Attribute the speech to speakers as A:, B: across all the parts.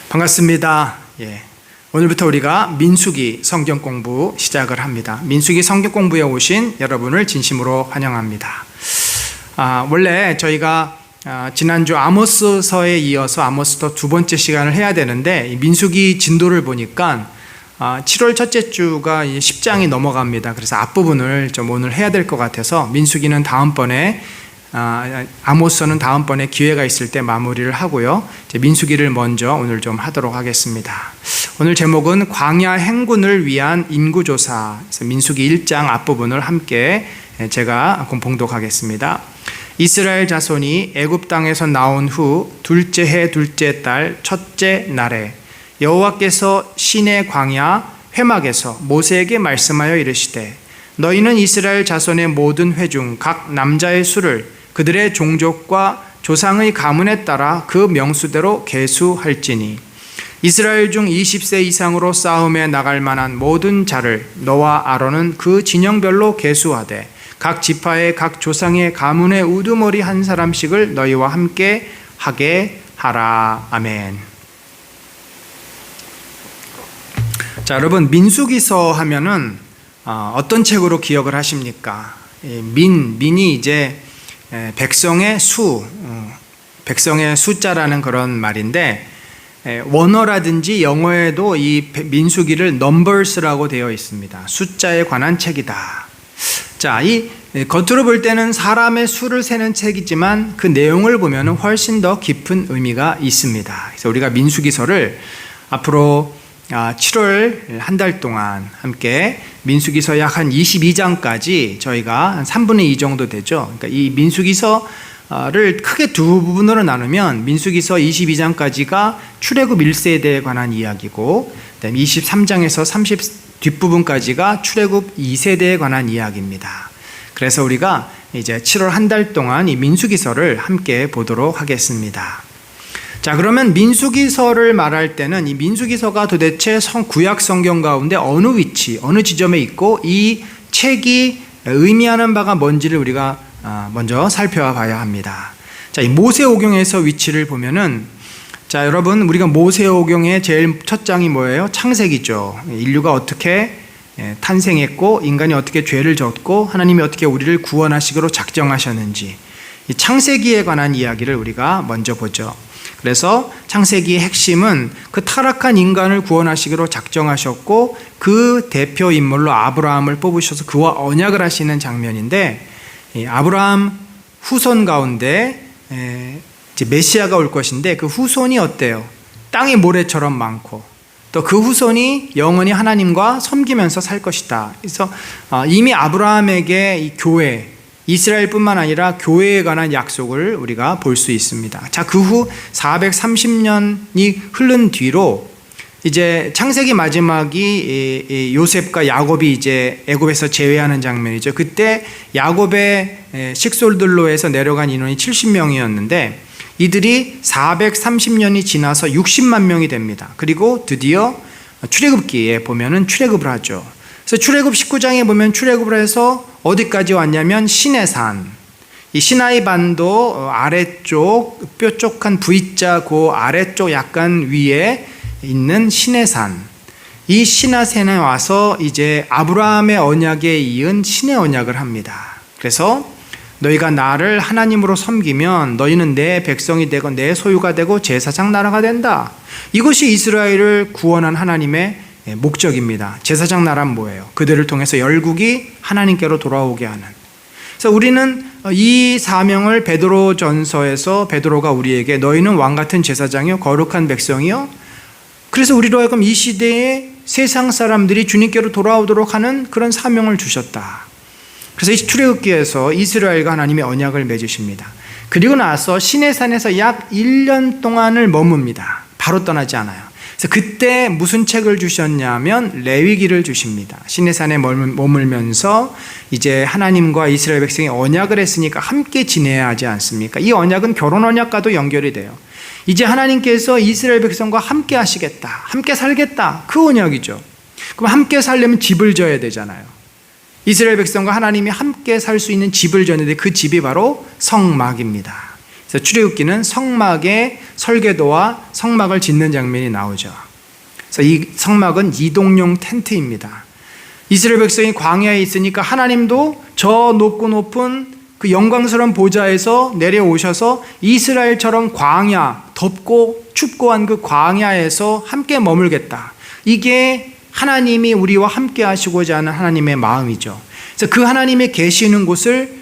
A: 반갑습니다. 오늘부터 우리가 민수기 성경 공부 시작을 합니다. 민수기 성경 공부에 오신 여러분을 진심으로 환영합니다. 원래 저희가 지난주 아모스서에 이어서 아모스서 두 번째 시간을 해야 되는데 민수기 진도를 보니까 7월 첫째 주가 10장이 넘어갑니다. 그래서 앞부분을 좀 오늘 해야 될 것 같아서 민수기는 다음번에 아모스서는 다음번에 기회가 있을 때 마무리를 하고요. 민수기를 먼저 오늘 좀 하도록 하겠습니다. 오늘 제목은 광야 행군을 위한 인구조사. 그래서 민수기 1장 앞부분을 함께 제가 봉독하겠습니다. 이스라엘 자손이 애굽 땅에서 나온 후 둘째 해 둘째 달 첫째 날에 여호와께서 시내 광야 회막에서 모세에게 말씀하여 이르시되 너희는 이스라엘 자손의 모든 회중 각 남자의 수를 그들의 종족과 조상의 가문에 따라 그 명수대로 계수할지니 이스라엘 중 20세 이상으로 싸움에 나갈 만한 모든 자를 너와 아론은 그 진영별로 계수하되 각 지파의 각 조상의 가문의 우두머리 한 사람씩을 너희와 함께 하게 하라. 아멘. 자, 여러분, 민수기서 하면은 어떤 책으로 기억을 하십니까? 민이 이제 백성의 수, 백성의 숫자라는 그런 말인데, 원어라든지 영어에도 이 민수기를 numbers라고 되어 있습니다. 숫자에 관한 책이다. 자, 이 겉으로 볼 때는 사람의 수를 세는 책이지만 그 내용을 보면 훨씬 더 깊은 의미가 있습니다. 그래서 우리가 민수기서를 앞으로 7월 한 달 동안 함께 민수기서 약 한 22장까지 저희가 한 3분의 2 정도 되죠. 그러니까 이 민수기서를 크게 두 부분으로 나누면 민수기서 22장까지가 출애굽 1세대에 관한 이야기고, 그다음에 23장에서 30 뒷부분까지가 출애굽 2세대에 관한 이야기입니다. 그래서 우리가 이제 7월 한 달 동안 이 민수기서를 함께 보도록 하겠습니다. 자, 그러면 민수기서를 말할 때는 이 민수기서가 도대체 구약 성경 가운데 어느 위치, 어느 지점에 있고 이 책이 의미하는 바가 뭔지를 우리가 먼저 살펴봐야 합니다. 자, 이 모세오경에서 위치를 보면은, 자, 여러분, 우리가 모세오경의 제일 첫 장이 뭐예요? 창세기죠. 인류가 어떻게 탄생했고 인간이 어떻게 죄를 졌고 하나님이 어떻게 우리를 구원하시기로 작정하셨는지, 이 창세기에 관한 이야기를 우리가 먼저 보죠. 그래서 창세기의 핵심은 그 타락한 인간을 구원하시기로 작정하셨고 그 대표 인물로 아브라함을 뽑으셔서 그와 언약을 하시는 장면인데, 아브라함 후손 가운데 이제 메시아가 올 것인데 그 후손이 어때요? 땅이 모래처럼 많고 또 그 후손이 영원히 하나님과 섬기면서 살 것이다. 그래서 이미 아브라함에게 이 교회, 이스라엘뿐만 아니라 교회에 관한 약속을 우리가 볼 수 있습니다. 자, 그 후 430년이 흐른 뒤로 이제 창세기 마지막이 요셉과 야곱이 이제 애굽에서 제외하는 장면이죠. 그때 야곱의 식솔들로 해서 내려간 인원이 70명이었는데 이들이 430년이 지나서 60만 명이 됩니다. 그리고 드디어 출애굽기에 보면은 출애굽을 하죠. 그래서 출애굽 19장에 보면 출애굽을 해서 어디까지 왔냐면 시내산, 이 시나이 반도 아래쪽 뾰족한 V자 그 아래쪽 약간 위에 있는 시내산, 이 시내산에 와서 이제 아브라함의 언약에 이은 신의 언약을 합니다. 그래서 너희가 나를 하나님으로 섬기면 너희는 내 백성이 되고 내 소유가 되고 제사장 나라가 된다. 이것이 이스라엘을 구원한 하나님의 목적입니다. 제사장 나라는 뭐예요? 그들을 통해서 열국이 하나님께로 돌아오게 하는. 그래서 우리는 이 사명을 베드로전서에서 베드로가 우리에게 너희는 왕같은 제사장이요 거룩한 백성이요. 그래서 우리로 하여금 이 시대에 세상 사람들이 주님께로 돌아오도록 하는 그런 사명을 주셨다. 그래서 이 출애굽기에서 이스라엘과 하나님의 언약을 맺으십니다. 그리고 나서 시내산에서 약 1년 동안을 머뭅니다. 바로 떠나지 않아요. 그래서 그때 무슨 책을 주셨냐면 레위기를 주십니다. 시내산에 머물면서 이제 하나님과 이스라엘 백성이 언약을 했으니까 함께 지내야 하지 않습니까? 이 언약은 결혼 언약과도 연결이 돼요. 이제 하나님께서 이스라엘 백성과 함께 하시겠다, 함께 살겠다, 그 언약이죠. 그럼 함께 살려면 집을 져야 되잖아요. 이스라엘 백성과 하나님이 함께 살 수 있는 집을 졌는데 그 집이 바로 성막입니다. 그래서 출애굽기는 성막의 설계도와 성막을 짓는 장면이 나오죠. 그래서 이 성막은 이동용 텐트입니다. 이스라엘 백성이 광야에 있으니까 하나님도 저 높고 높은 그 영광스러운 보좌에서 내려오셔서 이스라엘처럼 광야, 덥고 춥고 한 그 광야에서 함께 머물겠다. 이게 하나님이 우리와 함께 하시고자 하는 하나님의 마음이죠. 그래서 그 하나님이 계시는 곳을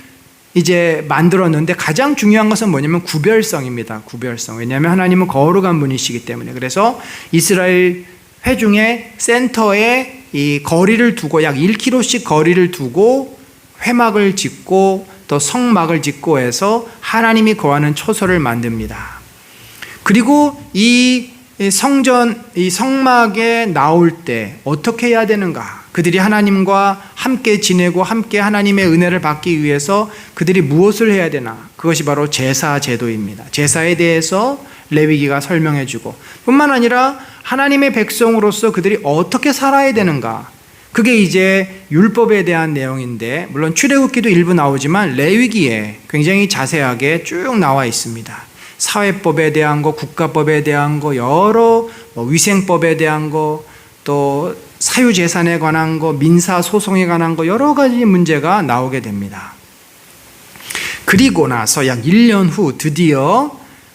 A: 이제 만들었는데 가장 중요한 것은 뭐냐면 구별성입니다. 구별성. 왜냐하면 하나님은 거룩한 분이시기 때문에. 그래서 이스라엘 회중의 센터에 이 거리를 두고 약 1km씩 거리를 두고 회막을 짓고 또 성막을 짓고 해서 하나님이 거하는 초소를 만듭니다. 그리고 이 성전, 이 성막에 나올 때 어떻게 해야 되는가? 그들이 하나님과 함께 지내고 함께 하나님의 은혜를 받기 위해서 그들이 무엇을 해야 되나? 그것이 바로 제사 제도입니다. 제사에 대해서 레위기가 설명해 주고 뿐만 아니라 하나님의 백성으로서 그들이 어떻게 살아야 되는가? 그게 이제 율법에 대한 내용인데 물론 출애굽기도 일부 나오지만 레위기에 굉장히 자세하게 쭉 나와 있습니다. 사회법에 대한 거, 국가법에 대한 거, 여러 위생법에 대한 거, 또 사유재산에 관한 거, 민사소송에 관한 거 여러 가지 문제가 나오게 됩니다. 그리고 나서 약 1년 후 드디어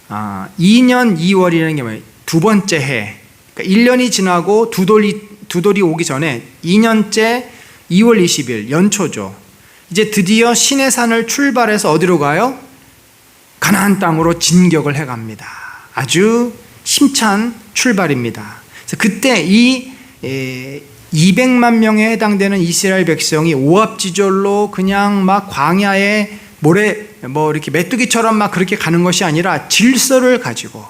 A: 2년 2월이라는 게 뭐예요? 두 번째 해. 그러니까 1년이 지나고 두 돌이 오기 전에 2년째 2월 20일 연초죠. 이제 드디어 시내산을 출발해서 어디로 가요? 가나안 땅으로 진격을 해갑니다. 아주 힘찬 출발입니다. 그래서 그때 이 200만 명에 해당되는 이스라엘 백성이 오합지졸로 그냥 막 광야에 모래 이렇게 메뚜기처럼 막 그렇게 가는 것이 아니라 질서를 가지고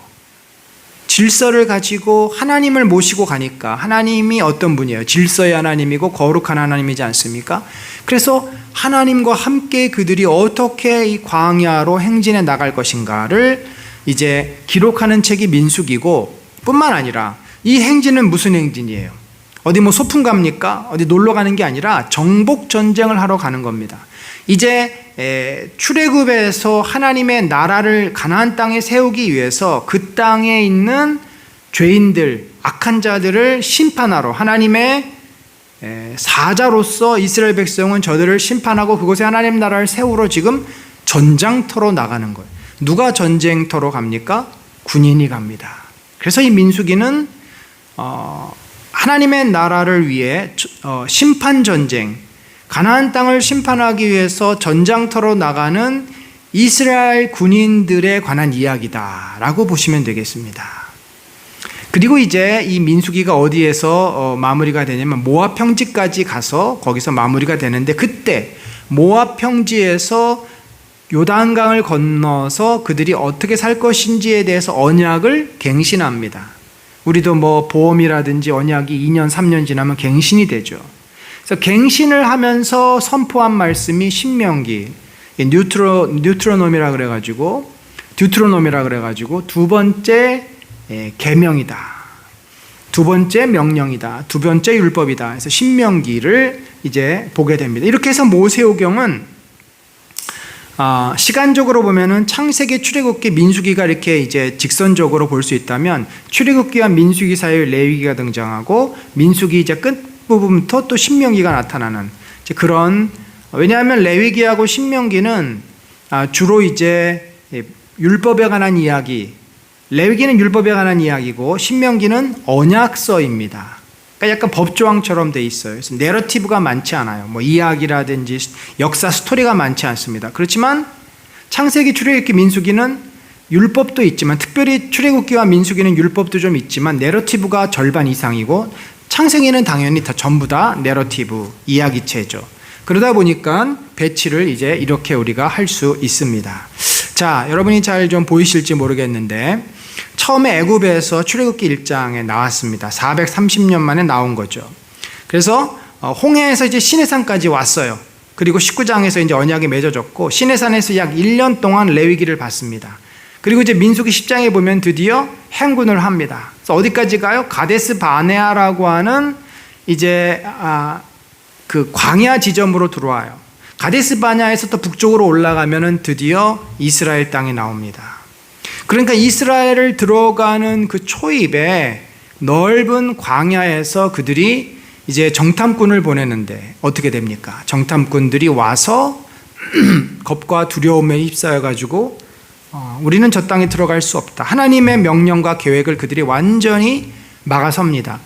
A: 하나님을 모시고 가니까 하나님이 어떤 분이에요? 질서의 하나님이고 거룩한 하나님이지 않습니까? 그래서 하나님과 함께 그들이 어떻게 이 광야로 행진해 나갈 것인가를 이제 기록하는 책이 민수기고 뿐만 아니라 이 행진은 무슨 행진이에요? 어디 소풍 갑니까? 어디 놀러 가는 게 아니라 정복 전쟁을 하러 가는 겁니다. 이제 출애굽에서 하나님의 나라를 가나안 땅에 세우기 위해서 그 땅에 있는 죄인들, 악한 자들을 심판하러 하나님의 사자로서 이스라엘 백성은 저들을 심판하고 그곳에 하나님 나라를 세우러 지금 전장터로 나가는 거예요. 누가 전쟁터로 갑니까? 군인이 갑니다. 그래서 이 민수기는 하나님의 나라를 위해 심판 전쟁, 가나안 땅을 심판하기 위해서 전장터로 나가는 이스라엘 군인들에 관한 이야기다라고 보시면 되겠습니다. 그리고 이제 이 민수기가 어디에서 마무리가 되냐면 모압 평지까지 가서 거기서 마무리가 되는데 그때 모압 평지에서 요단강을 건너서 그들이 어떻게 살 것인지에 대해서 언약을 갱신합니다. 우리도 보험이라든지 언약이 2년 3년 지나면 갱신이 되죠. 그래서 갱신을 하면서 선포한 말씀이 신명기, 뉴트로노미라 그래가지고 두 번째 계명이다. 두 번째 명령이다. 두 번째 율법이다. 그래서 신명기를 이제 보게 됩니다. 이렇게 해서 모세오경은 시간적으로 보면은 창세기, 출애굽기, 민수기가 이렇게 이제 직선적으로 볼 수 있다면 출애굽기와 민수기 사이에 레위기가 등장하고 민수기 이제 끝 부분부터 또 신명기가 나타나는 그런, 왜냐하면 레위기하고 신명기는 주로 이제 율법에 관한 이야기, 레위기는 율법에 관한 이야기고 신명기는 언약서입니다. 그러니까 약간 법조항처럼 돼 있어요. 그래서 내러티브가 많지 않아요. 이야기라든지 역사 스토리가 많지 않습니다. 그렇지만 창세기, 출애굽기, 민수기는 율법도 있지만 특별히 출애굽기와 민수기는 율법도 좀 있지만 내러티브가 절반 이상이고 창세기는 당연히 전부 다 내러티브, 이야기체죠. 그러다 보니까 배치를 이제 이렇게 우리가 할 수 있습니다. 자, 여러분이 잘 좀 보이실지 모르겠는데 처음에 애굽에서 출애굽기 1장에 나왔습니다. 430년 만에 나온 거죠. 그래서 홍해에서 이제 시내산까지 왔어요. 그리고 19장에서 이제 언약이 맺어졌고 시내산에서 약 1년 동안 레위기를 받습니다. 그리고 이제 민수기 10장에 보면 드디어 행군을 합니다. 그래서 어디까지 가요? 가데스 바네아라고 하는 이제 그 광야 지점으로 들어와요. 가데스 바네아에서 또 북쪽으로 올라가면은 드디어 이스라엘 땅이 나옵니다. 그러니까 이스라엘을 들어가는 그 초입에 넓은 광야에서 그들이 이제 정탐꾼을 보내는데 어떻게 됩니까? 정탐꾼들이 와서 겁과 두려움에 휩싸여 가지고 우리는 저 땅에 들어갈 수 없다. 하나님의 명령과 계획을 그들이 완전히 막아섭니다.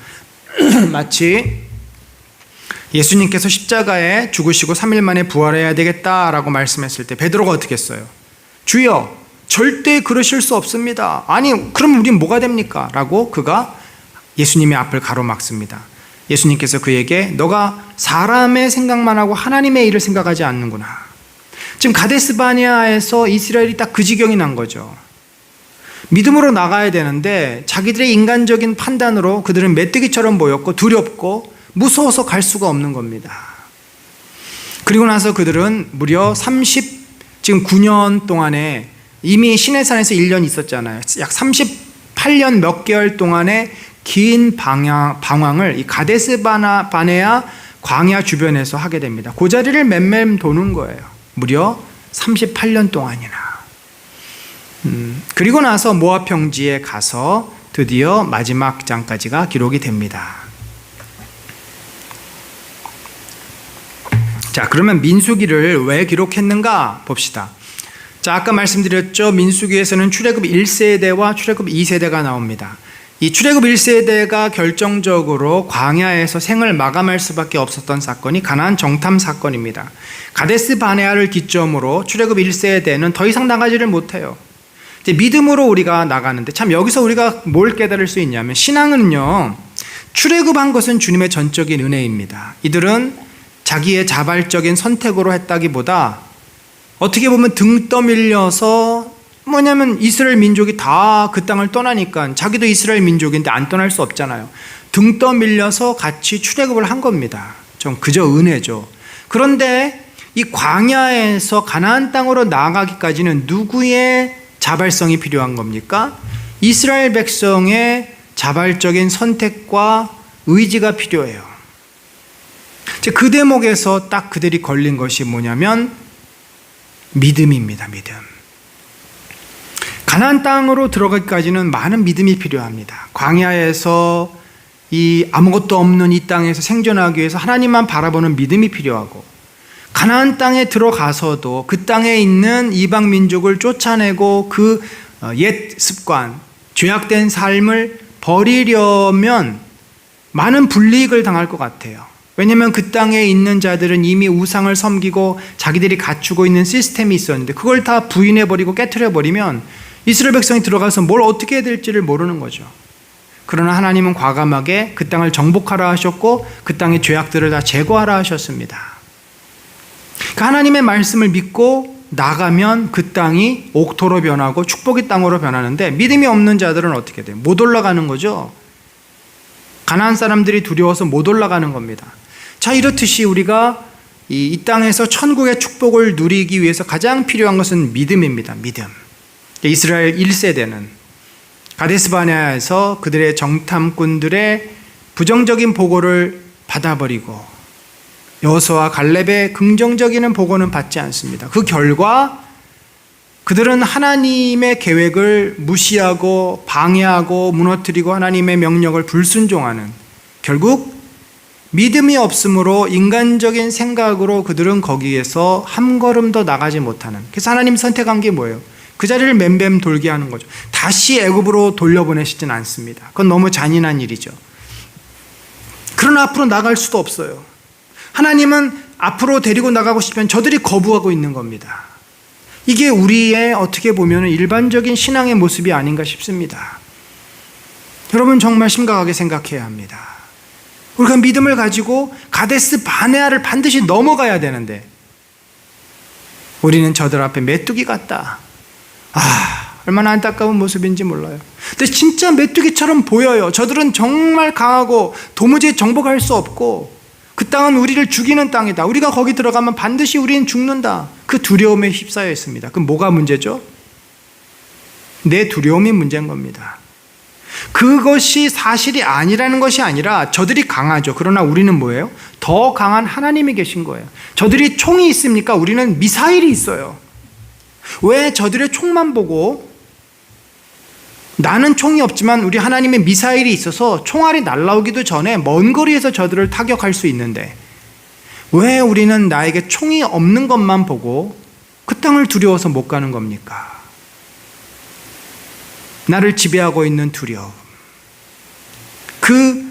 A: 마치 예수님께서 십자가에 죽으시고 3일 만에 부활해야 되겠다라고 말씀했을 때 베드로가 어떻게 했어요? 주여, 절대 그러실 수 없습니다. 아니, 그럼 우린 뭐가 됩니까? 라고 그가 예수님의 앞을 가로막습니다. 예수님께서 그에게 너가 사람의 생각만 하고 하나님의 일을 생각하지 않는구나. 지금 가데스 바네아에서 이스라엘이 딱 그 지경이 난 거죠. 믿음으로 나가야 되는데 자기들의 인간적인 판단으로 그들은 메뚜기처럼 보였고 두렵고 무서워서 갈 수가 없는 겁니다. 그리고 나서 그들은 무려 9년 동안에 이미 시내산에서 1년 있었잖아요. 약 38년 몇 개월 동안의 긴 방황을 이 가데스 바네아 광야 주변에서 하게 됩니다. 그 자리를 맴맴 도는 거예요. 무려 38년 동안이나. 그리고 나서 모압 평지에 가서 드디어 마지막 장까지가 기록이 됩니다. 자, 그러면 민수기를 왜 기록했는가 봅시다. 자, 아까 말씀드렸죠. 민수기에서는 출애굽 1세대와 출애굽 2세대가 나옵니다. 이 출애굽 1세대가 결정적으로 광야에서 생을 마감할 수밖에 없었던 사건이 가나안 정탐 사건입니다. 가데스 바네아를 기점으로 출애굽 1세대는 더 이상 나가지를 못해요. 이제 믿음으로 우리가 나가는데 참 여기서 우리가 뭘 깨달을 수 있냐면 신앙은요, 출애굽한 것은 주님의 전적인 은혜입니다. 이들은 자기의 자발적인 선택으로 했다기보다 어떻게 보면 등 떠밀려서 뭐냐면 이스라엘 민족이 다 그 땅을 떠나니까 자기도 이스라엘 민족인데 안 떠날 수 없잖아요. 등 떠밀려서 같이 출애굽을 한 겁니다. 좀 그저 은혜죠. 그런데 이 광야에서 가나안 땅으로 나아가기까지는 누구의 자발성이 필요한 겁니까? 이스라엘 백성의 자발적인 선택과 의지가 필요해요. 그 대목에서 딱 그들이 걸린 것이 뭐냐면 믿음입니다. 믿음. 가나안 땅으로 들어가기까지는 많은 믿음이 필요합니다. 광야에서 이 아무것도 없는 이 땅에서 생존하기 위해서 하나님만 바라보는 믿음이 필요하고, 가나안 땅에 들어가서도 그 땅에 있는 이방 민족을 쫓아내고 그 옛 습관, 죄악된 삶을 버리려면 많은 불이익을 당할 것 같아요. 왜냐하면 그 땅에 있는 자들은 이미 우상을 섬기고 자기들이 갖추고 있는 시스템이 있었는데 그걸 다 부인해버리고 깨트려버리면 이스라엘 백성이 들어가서 뭘 어떻게 해야 될지를 모르는 거죠. 그러나 하나님은 과감하게 그 땅을 정복하라 하셨고 그 땅의 죄악들을 다 제거하라 하셨습니다. 그 하나님의 말씀을 믿고 나가면 그 땅이 옥토로 변하고 축복의 땅으로 변하는데, 믿음이 없는 자들은 어떻게 돼요? 못 올라가는 거죠. 가나안 사람들이 두려워서 못 올라가는 겁니다. 자, 이렇듯이 우리가 이 땅에서 천국의 축복을 누리기 위해서 가장 필요한 것은 믿음입니다. 믿음. 이스라엘 1세대는 가데스 바네아에서 그들의 정탐꾼들의 부정적인 보고를 받아버리고 여호수아와 갈렙의 긍정적인 보고는 받지 않습니다. 그 결과 그들은 하나님의 계획을 무시하고 방해하고 무너뜨리고 하나님의 명령을 불순종하는, 결국 믿음이 없으므로 인간적인 생각으로 그들은 거기에서 한 걸음 더 나가지 못하는, 그래서 하나님 선택한 게 뭐예요? 그 자리를 맴맴 돌게 하는 거죠. 다시 애굽으로 돌려보내시진 않습니다. 그건 너무 잔인한 일이죠. 그러나 앞으로 나갈 수도 없어요. 하나님은 앞으로 데리고 나가고 싶으면 저들이 거부하고 있는 겁니다. 이게 우리의 어떻게 보면 일반적인 신앙의 모습이 아닌가 싶습니다. 여러분 정말 심각하게 생각해야 합니다. 우리가 믿음을 가지고 가데스 바네아를 반드시 넘어가야 되는데 우리는 저들 앞에 메뚜기 같다. 얼마나 안타까운 모습인지 몰라요. 근데 진짜 메뚜기처럼 보여요. 저들은 정말 강하고 도무지 정복할 수 없고 그 땅은 우리를 죽이는 땅이다. 우리가 거기 들어가면 반드시 우리는 죽는다. 그 두려움에 휩싸여 있습니다. 그럼 뭐가 문제죠? 내 두려움이 문제인 겁니다. 그것이 사실이 아니라는 것이 아니라 저들이 강하죠. 그러나 우리는 뭐예요? 더 강한 하나님이 계신 거예요. 저들이 총이 있습니까? 우리는 미사일이 있어요. 왜 저들의 총만 보고 나는 총이 없지만 우리 하나님의 미사일이 있어서 총알이 날아오기도 전에 먼 거리에서 저들을 타격할 수 있는데 왜 우리는 나에게 총이 없는 것만 보고 그 땅을 두려워서 못 가는 겁니까? 나를 지배하고 있는 두려움. 그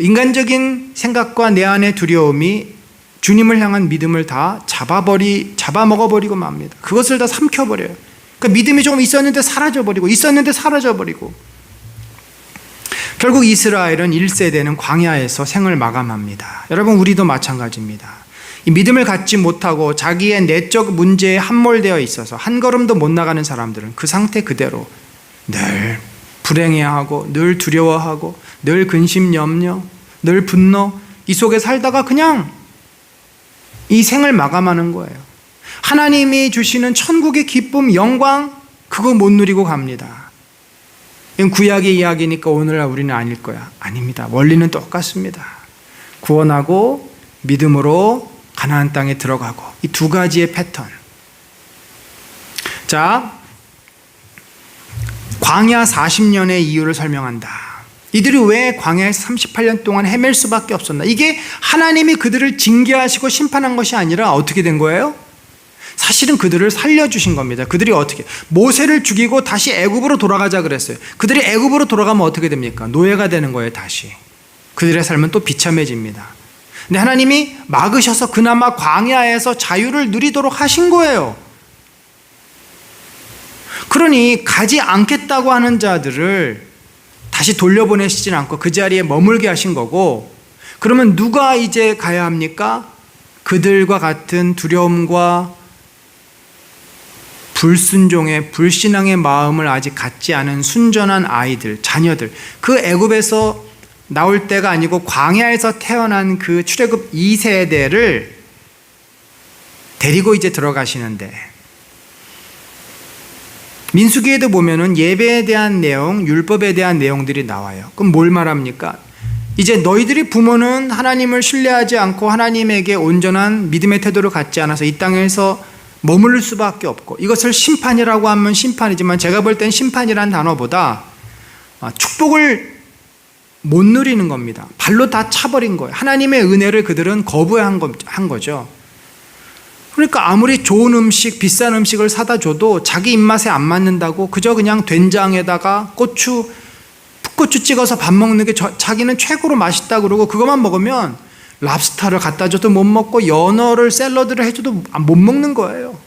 A: 인간적인 생각과 내 안의 두려움이 주님을 향한 믿음을 다 잡아먹어버리고 맙니다. 그것을 다 삼켜버려요. 그러니까 믿음이 조금 있었는데 사라져버리고 결국 이스라엘은 1세대는 광야에서 생을 마감합니다. 여러분, 우리도 마찬가지입니다. 이 믿음을 갖지 못하고 자기의 내적 문제에 함몰되어 있어서 한 걸음도 못 나가는 사람들은 그 상태 그대로 늘 불행해하고 늘 두려워하고 늘 근심 염려, 늘 분노, 이 속에 살다가 그냥 이 생을 마감하는 거예요. 하나님이 주시는 천국의 기쁨, 영광, 그거 못 누리고 갑니다. 이건 구약의 이야기니까 오늘날 우리는 아닐 거야. 아닙니다. 원리는 똑같습니다. 구원하고 믿음으로 가나안 땅에 들어가고, 이 두 가지의 패턴. 자, 광야 40년의 이유를 설명한다. 이들이 왜 광야에서 38년 동안 헤맬 수밖에 없었나? 이게 하나님이 그들을 징계하시고 심판한 것이 아니라 어떻게 된 거예요? 사실은 그들을 살려주신 겁니다. 그들이 어떻게? 모세를 죽이고 다시 애굽으로 돌아가자 그랬어요. 그들이 애굽으로 돌아가면 어떻게 됩니까? 노예가 되는 거예요, 다시. 그들의 삶은 또 비참해집니다. 근데 하나님이 막으셔서 그나마 광야에서 자유를 누리도록 하신 거예요. 그러니 가지 않겠다고 하는 자들을 다시 돌려보내시진 않고 그 자리에 머물게 하신 거고, 그러면 누가 이제 가야 합니까? 그들과 같은 두려움과 불순종의 불신앙의 마음을 아직 갖지 않은 순전한 아이들, 자녀들, 그 애굽에서 나올 때가 아니고 광야에서 태어난 그 출애굽 2세대를 데리고 이제 들어가시는데, 민수기에도 보면은 예배에 대한 내용, 율법에 대한 내용들이 나와요. 그럼 뭘 말합니까? 이제 너희들이 부모는 하나님을 신뢰하지 않고 하나님에게 온전한 믿음의 태도를 갖지 않아서 이 땅에서 머무를 수밖에 없고, 이것을 심판이라고 하면 심판이지만 제가 볼 땐 심판이란 단어보다 축복을 못 누리는 겁니다. 발로 다 차버린 거예요. 하나님의 은혜를 그들은 거부한 거죠. 그러니까 아무리 좋은 음식, 비싼 음식을 사다 줘도 자기 입맛에 안 맞는다고 그저 그냥 된장에다가 풋고추 찍어서 밥 먹는 게 자기는 최고로 맛있다 그러고, 그것만 먹으면 랍스타를 갖다 줘도 못 먹고 연어를 샐러드를 해줘도 못 먹는 거예요.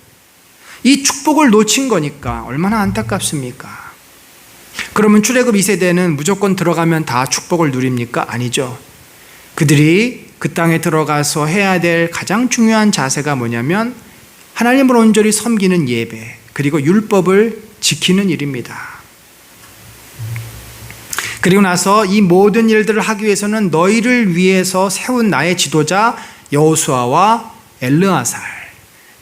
A: 이 축복을 놓친 거니까 얼마나 안타깝습니까? 그러면 출애굽 2세대는 무조건 들어가면 다 축복을 누립니까? 아니죠. 그들이 그 땅에 들어가서 해야 될 가장 중요한 자세가 뭐냐면 하나님을 온전히 섬기는 예배, 그리고 율법을 지키는 일입니다. 그리고 나서 이 모든 일들을 하기 위해서는 너희를 위해서 세운 나의 지도자 여호수아와 엘르아살.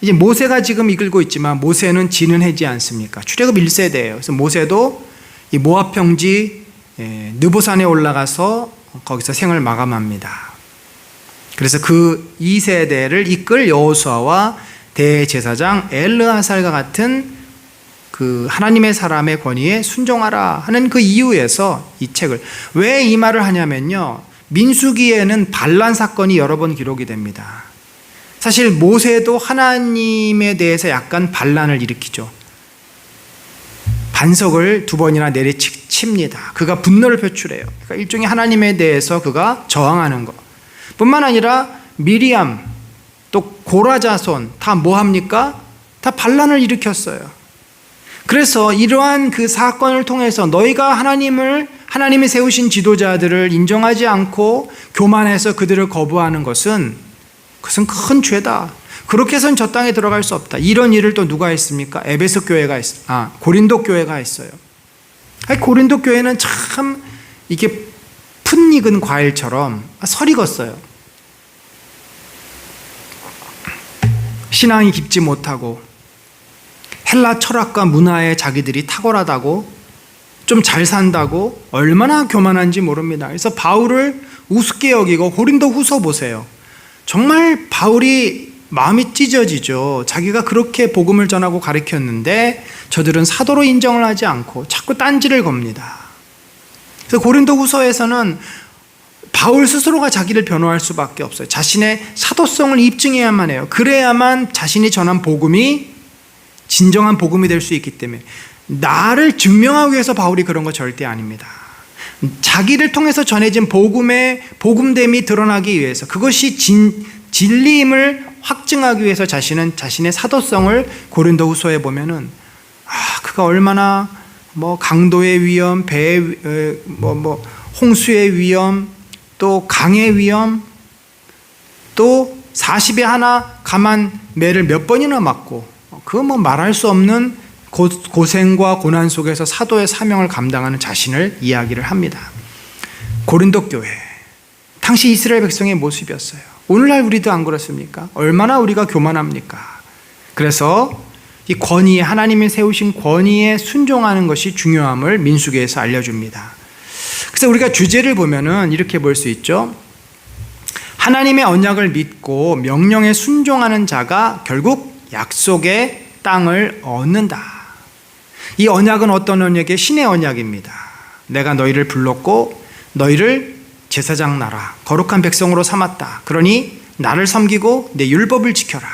A: 이제 모세가 지금 이끌고 있지만 모세는 진은하지 않습니까? 출애굽 1세대예요. 그래서 모세도 이 모압 평지 느보산에 올라가서 거기서 생을 마감합니다. 그래서 그 2세대를 이끌 여호수아와 대제사장 엘르아살과 같은 그 하나님의 사람의 권위에 순종하라 하는 그 이유에서 이 책을, 왜 이 말을 하냐면요, 민수기에는 반란 사건이 여러 번 기록이 됩니다. 사실 모세도 하나님에 대해서 약간 반란을 일으키죠. 반석을 2번이나 내리칩니다. 그가 분노를 표출해요. 그러니까 일종의 하나님에 대해서 그가 저항하는 것 뿐만 아니라 미리암 또 고라 자손 다 뭐합니까? 다 반란을 일으켰어요. 그래서 이러한 그 사건을 통해서 너희가 하나님이 세우신 지도자들을 인정하지 않고 교만해서 그들을 거부하는 것은 그것은 큰 죄다. 그렇게 해서는 저 땅에 들어갈 수 없다. 이런 일을 또 누가 했습니까? 에베소 교회가 고린도 교회가 했어요. 고린도 교회는 참 이게 풋익은 과일처럼 설익었어요. 신앙이 깊지 못하고 헬라 철학과 문화에 자기들이 탁월하다고 좀 잘 산다고 얼마나 교만한지 모릅니다. 그래서 바울을 우습게 여기고 고린도 후서 보세요. 정말 바울이 마음이 찢어지죠. 자기가 그렇게 복음을 전하고 가르쳤는데 저들은 사도로 인정을 하지 않고 자꾸 딴지를 겁니다. 그래서 고린도 후서에서는 바울 스스로가 자기를 변호할 수밖에 없어요. 자신의 사도성을 입증해야만 해요. 그래야만 자신이 전한 복음이 진정한 복음이 될 수 있기 때문에, 나를 증명하기 위해서 바울이 그런 거 절대 아닙니다. 자기를 통해서 전해진 복음의 복음됨이 드러나기 위해서, 그것이 진리임을 확증하기 위해서 자신은 자신의 사도성을 고린도 후서에 보면은 그가 얼마나 강도의 위험, 홍수의 위험, 또 강의 위험, 또 40에 하나 감한 매를 몇 번이나 맞고, 그거 말할 수 없는 고생과 고난 속에서 사도의 사명을 감당하는 자신을 이야기를 합니다. 고린도 교회, 당시 이스라엘 백성의 모습이었어요. 오늘날 우리도 안 그렇습니까? 얼마나 우리가 교만합니까? 그래서 이 권위에, 하나님이 세우신 권위에 순종하는 것이 중요함을 민수기에서 알려줍니다. 그래서 우리가 주제를 보면은 이렇게 볼 수 있죠. 하나님의 언약을 믿고 명령에 순종하는 자가 결국 약속의 땅을 얻는다. 이 언약은 어떤 언약이에요? 신의 언약입니다. 내가 너희를 불렀고 너희를 제사장 나라, 거룩한 백성으로 삼았다. 그러니 나를 섬기고 내 율법을 지켜라.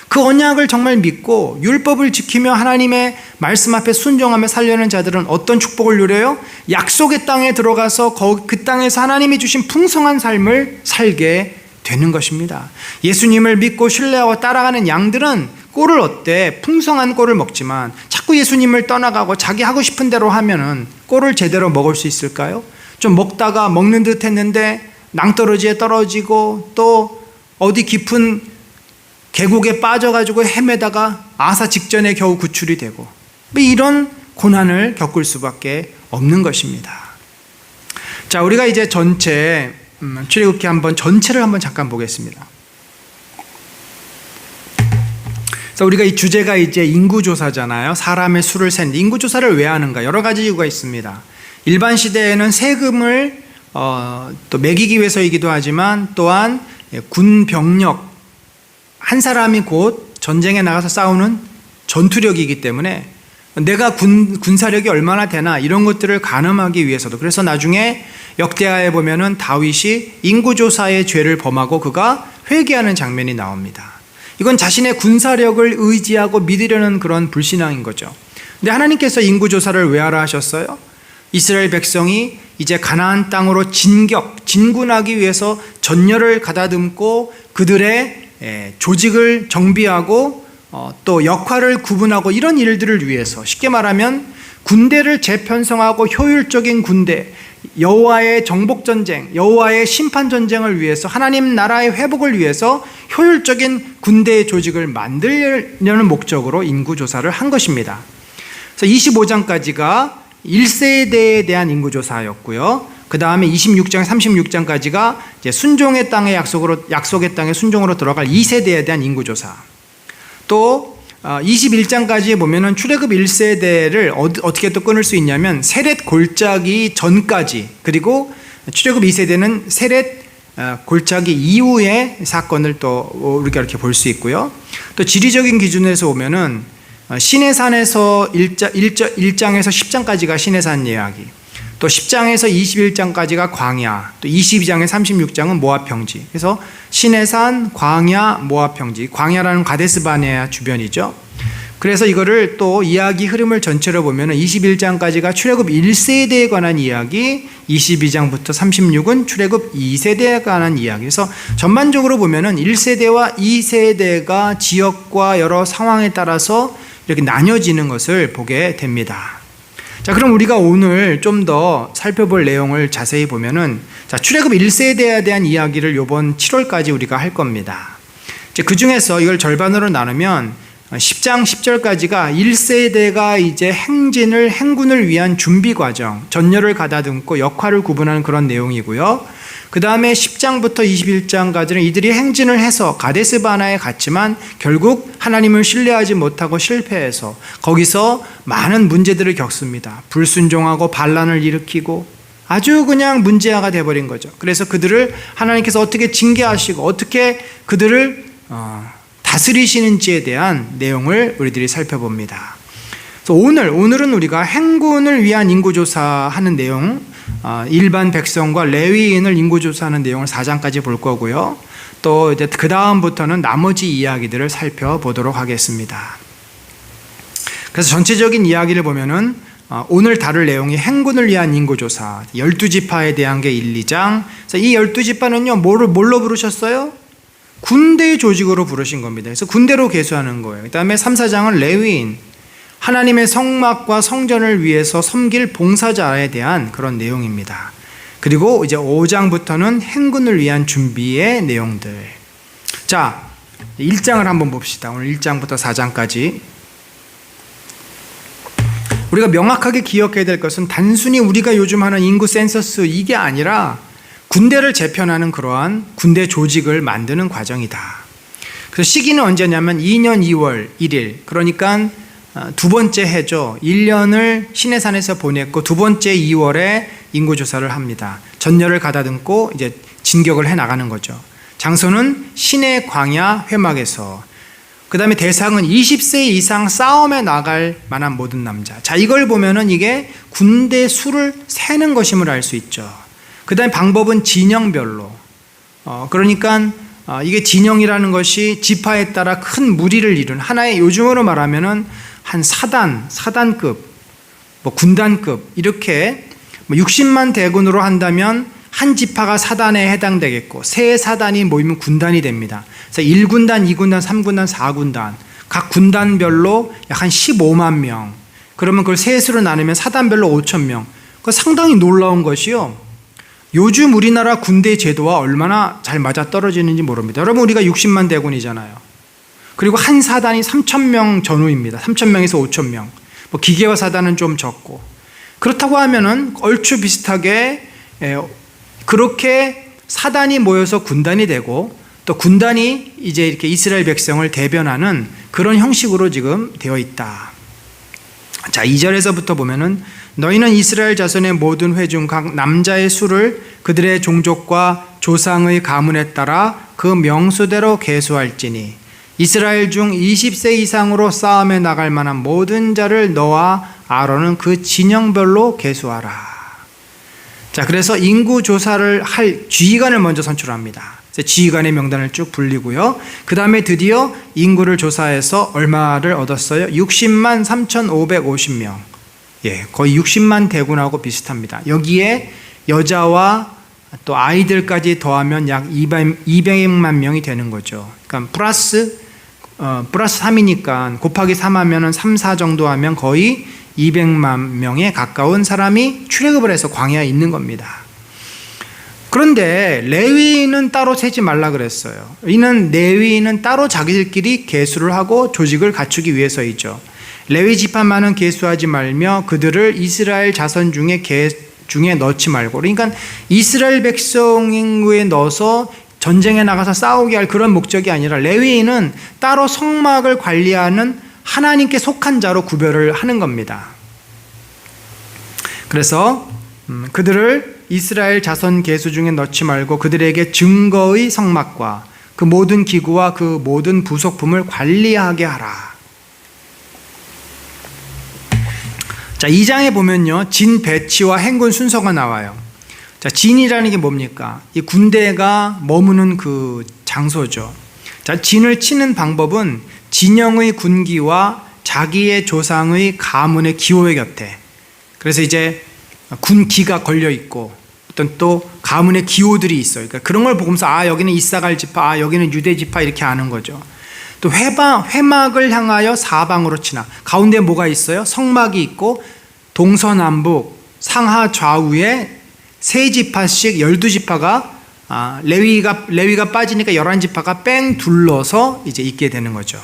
A: 그 언약을 정말 믿고 율법을 지키며 하나님의 말씀 앞에 순종하며 살려는 자들은 어떤 축복을 누려요? 약속의 땅에 들어가서 그 땅에서 하나님이 주신 풍성한 삶을 살게 되는 것입니다. 예수님을 믿고 신뢰하고 따라가는 양들은 꼴을 얻되 풍성한 꼴을 먹지만, 자꾸 예수님을 떠나가고 자기 하고 싶은 대로 하면은 꼴을 제대로 먹을 수 있을까요? 좀 먹다가 먹는 듯 했는데 낭떠러지에 떨어지고, 또 어디 깊은 계곡에 빠져가지고 헤매다가 아사 직전에 겨우 구출이 되고, 이런 고난을 겪을 수밖에 없는 것입니다. 자, 우리가 이제 전체 출애굽기 전체를 한번 잠깐 보겠습니다. 그래서 우리가 이 주제가 이제 인구조사잖아요. 사람의 수를 센. 인구조사를 왜 하는가? 여러 가지 이유가 있습니다. 일반 시대에는 세금을 또 매기기 위해서이기도 하지만, 또한 군 병력, 한 사람이 곧 전쟁에 나가서 싸우는 전투력이기 때문에 내가 군사력이 얼마나 되나 이런 것들을 가늠하기 위해서도. 그래서 나중에 역대하에 보면은 다윗이 인구조사의 죄를 범하고 그가 회개하는 장면이 나옵니다. 이건 자신의 군사력을 의지하고 믿으려는 그런 불신앙인 거죠. 근데 하나님께서 인구조사를 왜 하라 하셨어요? 이스라엘 백성이 이제 가나안 땅으로 진군하기 위해서 전열을 가다듬고 그들의 조직을 정비하고 또 역할을 구분하고, 이런 일들을 위해서, 쉽게 말하면 군대를 재편성하고 효율적인 군대, 여호와의 정복전쟁, 여호와의 심판전쟁을 위해서, 하나님 나라의 회복을 위해서 효율적인 군대의 조직을 만들려는 목적으로 인구조사를 한 것입니다. 그래서 25장까지가 1세대에 대한 인구조사였고요. 그 다음에 26장, 36장까지가 이제 순종의 땅의 약속의 땅에 순종으로 들어갈 2세대에 대한 인구조사. 또 21장까지 보면은 출애굽 1세대를 어떻게 또 끊을 수 있냐면, 세렛 골짜기 전까지, 그리고 출애굽 2세대는 세렛 골짜기 이후의 사건을 또 우리가 이렇게 볼 수 있고요. 또 지리적인 기준에서 보면은 시내산에서 1장에서 10장까지가 시내산 이야기, 또 10장에서 21장까지가 광야, 또 22장에서 36장은 모압 평지. 그래서 시내산, 광야, 모압 평지. 광야라는 가데스 바네아 주변이죠. 그래서 이거를 또 이야기 흐름을 전체로 보면은 21장까지가 출애굽 1세대에 관한 이야기, 22장부터 36은 출애굽 2세대에 관한 이야기. 그래서 전반적으로 보면은 1세대와 2세대가 지역과 여러 상황에 따라서 이렇게 나뉘어지는 것을 보게 됩니다. 자, 그럼 우리가 오늘 좀 더 살펴볼 내용을 자세히 보면은, 자, 출애굽 1세대에 대한 이야기를 이번 7월까지 우리가 할 겁니다. 이제 그 중에서 이걸 절반으로 나누면 10장 10절까지가 1세대가 이제 행군을 위한 준비 과정, 전열을 가다듬고 역할을 구분하는 그런 내용이고요. 그 다음에 10장부터 21장까지는 이들이 행진을 해서 가데스 바나에 갔지만 결국 하나님을 신뢰하지 못하고 실패해서 거기서 많은 문제들을 겪습니다. 불순종하고 반란을 일으키고 아주 그냥 문제아가 돼버린 거죠. 그래서 그들을 하나님께서 어떻게 징계하시고 어떻게 그들을 다스리시는지에 대한 내용을 우리들이 살펴봅니다. 그래서 오늘은 우리가 행군을 위한 인구조사하는 내용, 일반 백성과 레위인을 인구조사하는 내용을 4장까지 볼 거고요. 또 이제 그 다음부터는 나머지 이야기들을 살펴보도록 하겠습니다. 그래서 전체적인 이야기를 보면은 오늘 다룰 내용이 행군을 위한 인구조사 12지파에 대한 게 1, 2장. 그래서 이 12지파는요 뭘로 부르셨어요? 군대 조직으로 부르신 겁니다. 그래서 군대로 계수하는 거예요. 그 다음에 3, 4장은 레위인, 하나님의 성막과 성전을 위해서 섬길 봉사자에 대한 그런 내용입니다. 그리고 이제 5장부터는 행군을 위한 준비의 내용들. 자, 1장을 한번 봅시다. 오늘 1장부터 4장까지. 우리가 명확하게 기억해야 될 것은 단순히 우리가 요즘 하는 인구 센서스 이게 아니라 군대를 재편하는 그러한 군대 조직을 만드는 과정이다. 그래서 시기는 언제냐면 2년 2월 1일, 그러니까 두 번째 해죠. 1년을 시내산에서 보냈고 두 번째 2월에 인구조사를 합니다. 전열을 가다듬고 이제 진격을 해 나가는 거죠. 장소는 시내 광야 회막에서. 그 다음에 대상은 20세 이상 싸움에 나갈 만한 모든 남자. 자, 이걸 보면은 이게 군대 수를 세는 것임을 알 수 있죠. 그 다음에 방법은 진영별로. 그러니까 이게 진영이라는 것이 지파에 따라 큰 무리를 이룬 하나의, 요즘으로 말하면은 한 사단급, 군단급, 이렇게 60만 대군으로 한다면 한 지파가 사단에 해당되겠고, 세 사단이 모이면 군단이 됩니다. 그래서 1군단, 2군단, 3군단, 4군단, 각 군단별로 약 한 15만 명. 그러면 그걸 셋으로 나누면 사단별로 5천 명. 그거 상당히 놀라운 것이요. 요즘 우리나라 군대 제도와 얼마나 잘 맞아 떨어지는지 모릅니다. 여러분, 우리가 60만 대군이잖아요. 그리고 한 사단이 3,000명 전후입니다. 3,000명에서 5,000명. 기계화 사단은 좀 적고. 그렇다고 하면은 얼추 비슷하게 그렇게 사단이 모여서 군단이 되고, 또 군단이 이제 이렇게 이스라엘 백성을 대변하는 그런 형식으로 지금 되어 있다. 자, 2절에서부터 보면은 너희는 이스라엘 자손의 모든 회중 각 남자의 수를 그들의 종족과 조상의 가문에 따라 그 명수대로 계수할지니 이스라엘 중 20세 이상으로 싸움에 나갈 만한 모든 자를 너와 아론은 그 진영별로 계수하라. 자, 그래서 인구 조사를 할 지휘관을 먼저 선출합니다. 지휘관의 명단을 쭉 불리고요. 그 다음에 드디어 인구를 조사해서 얼마를 얻었어요? 60만 3,550명. 예, 거의 60만 대군하고 비슷합니다. 여기에 여자와 또 아이들까지 더하면 약 200만 명이 되는 거죠. 그러니까 플러스 3이니까 곱하기 3 하면은 3, 4 정도 하면 거의 200만 명에 가까운 사람이 출애굽을 해서 광야에 있는 겁니다. 그런데 레위인은 따로 세지 말라 그랬어요. 이는 레위인은 따로 자기들끼리 계수를 하고 조직을 갖추기 위해서이죠. 레위 지파만은 계수하지 말며 그들을 이스라엘 자손 중에 넣지 말고, 그러니까 이스라엘 백성에 넣어서 전쟁에 나가서 싸우게 할 그런 목적이 아니라 레위인은 따로 성막을 관리하는 하나님께 속한 자로 구별을 하는 겁니다. 그래서 그들을 이스라엘 자손 계수 중에 넣지 말고 그들에게 증거의 성막과 그 모든 기구와 그 모든 부속품을 관리하게 하라. 자, 2장에 보면요, 진 배치와 행군 순서가 나와요. 자, 진이라는 게 뭡니까? 이 군대가 머무는 그 장소죠. 자, 진을 치는 방법은 진영의 군기와 자기의 조상의 가문의 기호의 곁에, 그래서 이제 군기가 걸려 있고 어떤 또 가문의 기호들이 있어요. 그러니까 그런 걸 보면서 여기는 이사갈 지파, 여기는 유대 지파, 이렇게 아는 거죠. 또 회막을 향하여 사방으로 치나, 가운데 뭐가 있어요? 성막이 있고 동서남북 상하 좌우에 세 지파씩 12지파가 레위가 빠지니까 11지파가 뺑 둘러서 이제 있게 되는 거죠.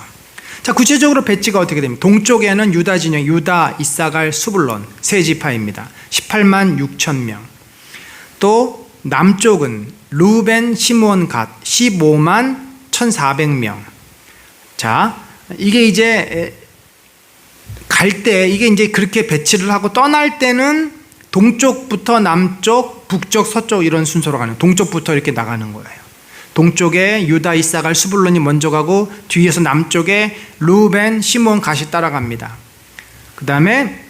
A: 자, 구체적으로 배치가 어떻게 됩니까? 동쪽에는 유다 진영, 유다, 이사갈, 수불론 세 지파입니다. 18만 6천 명. 또 남쪽은 루벤, 시므온, 갓 15만 1,400명. 자, 이게 이제 갈 때 이게 이제 그렇게 배치를 하고 떠날 때는 동쪽부터 남쪽, 북쪽, 서쪽 이런 순서로 가는, 동쪽부터 이렇게 나가는 거예요. 동쪽에 유다, 이사갈, 스불론이 먼저 가고 뒤에서 남쪽에 루벤, 시므온, 갓이 따라갑니다. 그 다음에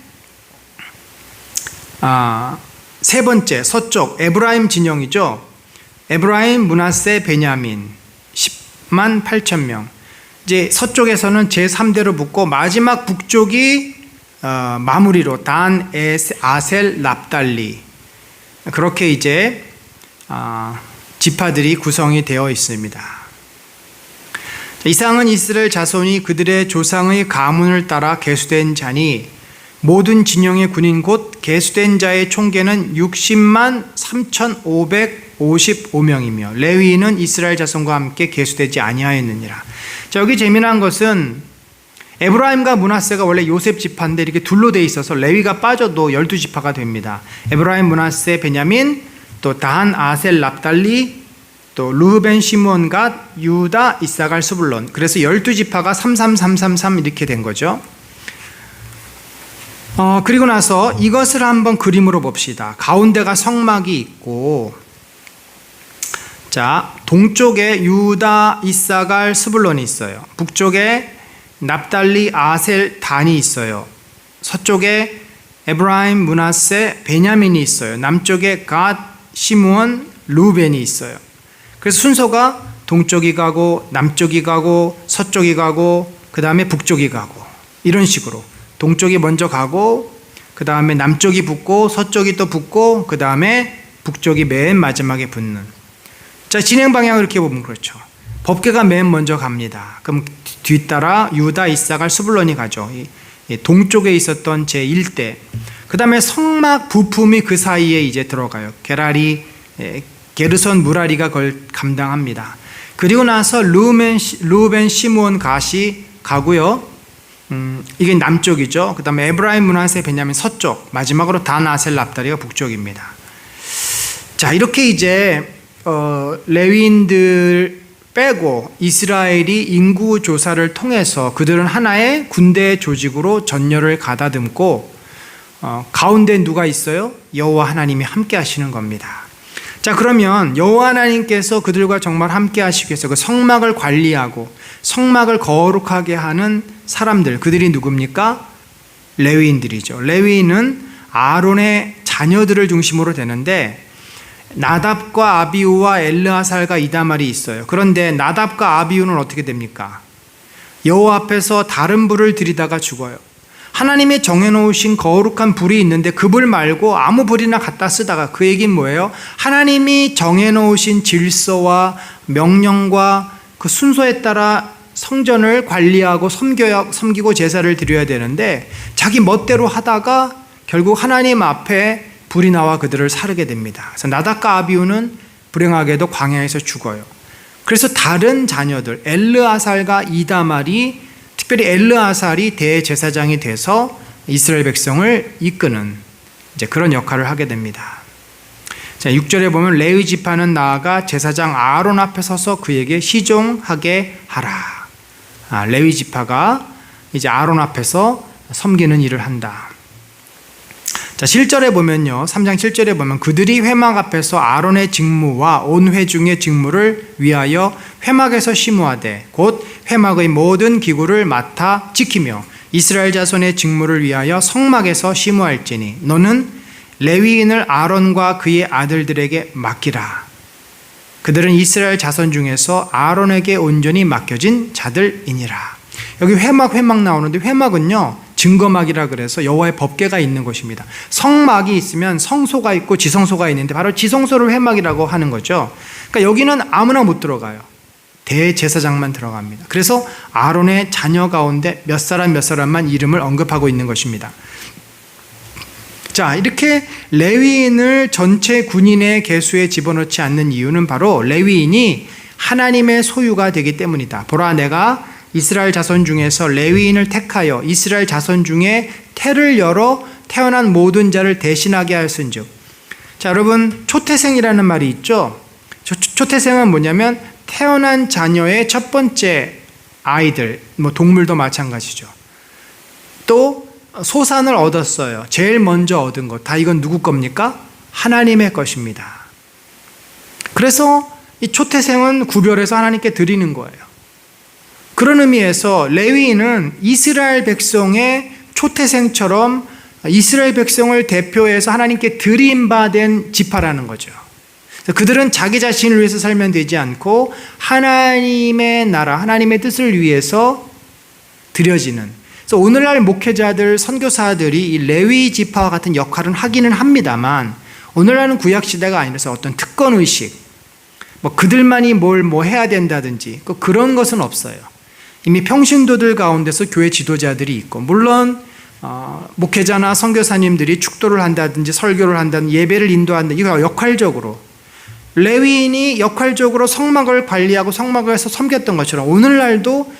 A: 세 번째 서쪽 에브라임 진영이죠. 에브라임, 므낫세, 베냐민 10만 8천 명. 이제 서쪽에서는 제3대로 붙고 마지막 북쪽이 마무리로 단, 아셀, 납달리, 그렇게 이제 지파들이 구성이 되어 있습니다. 이상은 이스라엘 자손이 그들의 조상의 가문을 따라 계수된 자니 모든 진영의 군인 곧 계수된 자의 총계는 60만 3,555명이며 레위인은 이스라엘 자손과 함께 계수되지 아니하였느니라. 자, 여기 재미난 것은 에브라임과 므낫세가 원래 요셉 지파인데 이렇게 둘로 돼 있어서 레위가 빠져도 12지파가 됩니다. 에브라임, 므낫세, 베냐민, 또 단, 아셀, 납달리, 또 루벤, 시므온, 갓, 유다, 이사갈, 스불론. 그래서 12지파가 33333 이렇게 된 거죠. 그리고 나서 이것을 한번 그림으로 봅시다. 가운데가 성막이 있고, 자, 동쪽에 유다, 이사갈, 스불론이 있어요. 북쪽에 납달리, 아셀, 단이 있어요. 서쪽에 에브라임, 므낫세, 베냐민이 있어요. 남쪽에 갓, 시므온, 루벤이 있어요. 그래서 순서가 동쪽이 가고 남쪽이 가고 서쪽이 가고 그 다음에 북쪽이 가고 이런 식으로 동쪽이 먼저 가고 그 다음에 남쪽이 붙고 서쪽이 또 붙고 그 다음에 북쪽이 맨 마지막에 붙는. 자, 진행 방향을 이렇게 보면 그렇죠. 법궤가 맨 먼저 갑니다. 그럼 뒤따라 유다, 이사갈, 스불론이 가죠. 동쪽에 있었던 제1대. 그 다음에 성막 부품이 그 사이에 이제 들어가요. 게라리, 게르손, 무라리가 그걸 감당합니다. 그리고 나서 루벤, 시므온, 갓이 가고요. 이게 남쪽이죠. 그 다음에 에브라임, 므낫세, 베냐민 서쪽, 마지막으로 단, 아셀, 납달리가 북쪽입니다. 자, 이렇게 이제 레위인들 빼고 이스라엘이 인구 조사를 통해서 그들은 하나의 군대 조직으로 전열을 가다듬고 가운데 누가 있어요? 여호와 하나님이 함께 하시는 겁니다. 자, 그러면 여호와 하나님께서 그들과 정말 함께 하시기 위해서 그 성막을 관리하고 성막을 거룩하게 하는 사람들, 그들이 누굽니까? 레위인들이죠. 레위인은 아론의 자녀들을 중심으로 되는데 나답과 아비후와 엘르아살과 이다말이 있어요. 그런데 나답과 아비후는 어떻게 됩니까? 여호와 앞에서 다른 불을 들이다가 죽어요. 하나님이 정해놓으신 거룩한 불이 있는데 그 불 말고 아무 불이나 갖다 쓰다가, 그 얘기는 뭐예요? 하나님이 정해놓으신 질서와 명령과 그 순서에 따라 성전을 관리하고 섬기고 제사를 드려야 되는데 자기 멋대로 하다가 결국 하나님 앞에 불이 나와 그들을 사르게 됩니다. 그래서 나답과 아비후는 불행하게도 광야에서 죽어요. 그래서 다른 자녀들 엘르아살과 이다말이, 특별히 엘르아살이 대제사장이 돼서 이스라엘 백성을 이끄는 이제 그런 역할을 하게 됩니다. 자, 6절에 보면 레위 지파는 나아가 제사장 아론 앞에 서서 그에게 시종하게 하라. 레위 지파가 이제 아론 앞에서 섬기는 일을 한다. 자, 7절에 보면요, 3장 7절에 보면 그들이 회막 앞에서 아론의 직무와 온 회중의 직무를 위하여 회막에서 심우하되 곧 회막의 모든 기구를 맡아 지키며 이스라엘 자손의 직무를 위하여 성막에서 심우할지니 너는 레위인을 아론과 그의 아들들에게 맡기라. 그들은 이스라엘 자손 중에서 아론에게 온전히 맡겨진 자들이니라. 여기 회막 나오는데 회막은요, 증거막이라 그래서 여호와의 법궤가 있는 곳입니다. 성막이 있으면 성소가 있고 지성소가 있는데 바로 지성소를 회막이라고 하는 거죠. 그러니까 여기는 아무나 못 들어가요. 대제사장만 들어갑니다. 그래서 아론의 자녀 가운데 몇 사람만 이름을 언급하고 있는 것입니다. 자, 이렇게 레위인을 전체 군인의 계수에 집어넣지 않는 이유는 바로 레위인이 하나님의 소유가 되기 때문이다. 보라, 내가 이스라엘 자손 중에서 레위인을 택하여 이스라엘 자손 중에 태를 열어 태어난 모든 자를 대신하게 하였은즉. 자, 여러분, 초태생이라는 말이 있죠. 초태생은 뭐냐면 태어난 자녀의 첫 번째 아이들, 뭐 동물도 마찬가지죠. 또 소산을 얻었어요. 제일 먼저 얻은 것, 다 이건 누구 겁니까? 하나님의 것입니다. 그래서 이 초태생은 구별해서 하나님께 드리는 거예요. 그런 의미에서 레위인은 이스라엘 백성의 초태생처럼 이스라엘 백성을 대표해서 하나님께 드림받은 지파라는 거죠. 그들은 자기 자신을 위해서 살면 되지 않고 하나님의 나라, 하나님의 뜻을 위해서 드려지는. 그래서 오늘날 목회자들, 선교사들이 이 레위 지파와 같은 역할은 하기는 합니다만, 오늘날은 구약 시대가 아니라서 어떤 특권 의식, 뭐 그들만이 뭘 해야 된다든지 그런 것은 없어요. 이미 평신도들 가운데서 교회 지도자들이 있고, 물론 목회자나 선교사님들이 축도를 한다든지 설교를 한다든지 예배를 인도한다든지 이거 역할적으로 레위인이 역할적으로 성막을 관리하고 성막에서 섬겼던 것처럼 오늘날도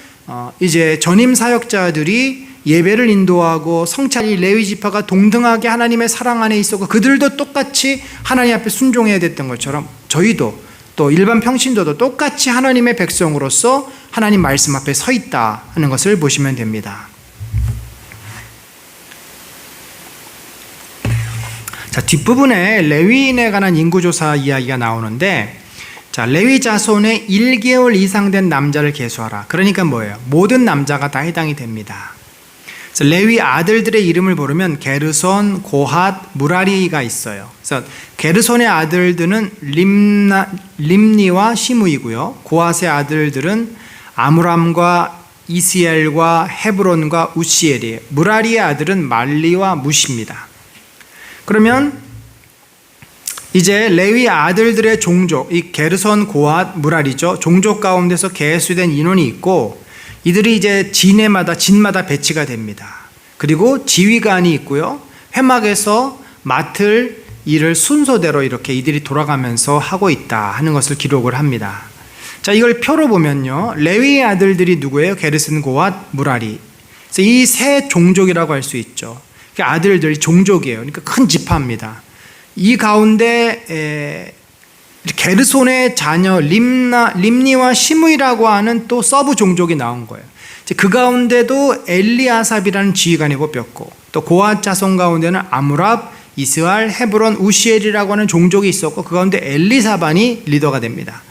A: 이제 전임 사역자들이 예배를 인도하고 성찬이 레위 지파가 동등하게 하나님의 사랑 안에 있었고 그들도 똑같이 하나님 앞에 순종해야 됐던 것처럼 저희도 또 일반 평신도도 똑같이 하나님의 백성으로서 하나님 말씀 앞에 서 있다 하는 것을 보시면 됩니다. 자, 뒷부분에 레위인에 관한 인구조사 이야기가 나오는데, 자, 레위 자손의 1개월 이상 된 남자를 계수하라. 그러니까 뭐예요? 모든 남자가 다 해당이 됩니다. 그래서 레위 아들들의 이름을 부르면 게르손, 고핫, 무라리가 있어요. 그래서 게르손의 아들들은 림니와 시므이고요. 고핫의 아들들은 아므람과 이스엘과 헤브론과 우시엘이에요. 무라리의 아들은 말리와 무시입니다. 그러면 이제 레위 아들들의 종족, 이 게르손, 고핫, 무라리죠. 종족 가운데서 계수된 인원이 있고 이들이 이제 진마다 배치가 됩니다. 그리고 지휘관이 있고요. 회막에서 맡을 일을 순서대로 이렇게 이들이 돌아가면서 하고 있다 하는 것을 기록을 합니다. 자, 이걸 표로 보면요. 레위의 아들들이 누구예요? 게르손, 고핫, 무라리. 그래서 이 세 종족이라고 할 수 있죠. 아들들이 종족이에요. 그러니까 큰 지파입니다. 이 가운데 게르손의 자녀 림니와 시므이라고 하는 또 서브 종족이 나온 거예요. 그 가운데도 엘리아삽이라는 지휘관이 뽑혔고, 또 고핫 자손 가운데는 아므랍, 이스알, 헤브론, 우시엘이라고 하는 종족이 있었고 그 가운데 엘리사반이 리더가 됩니다.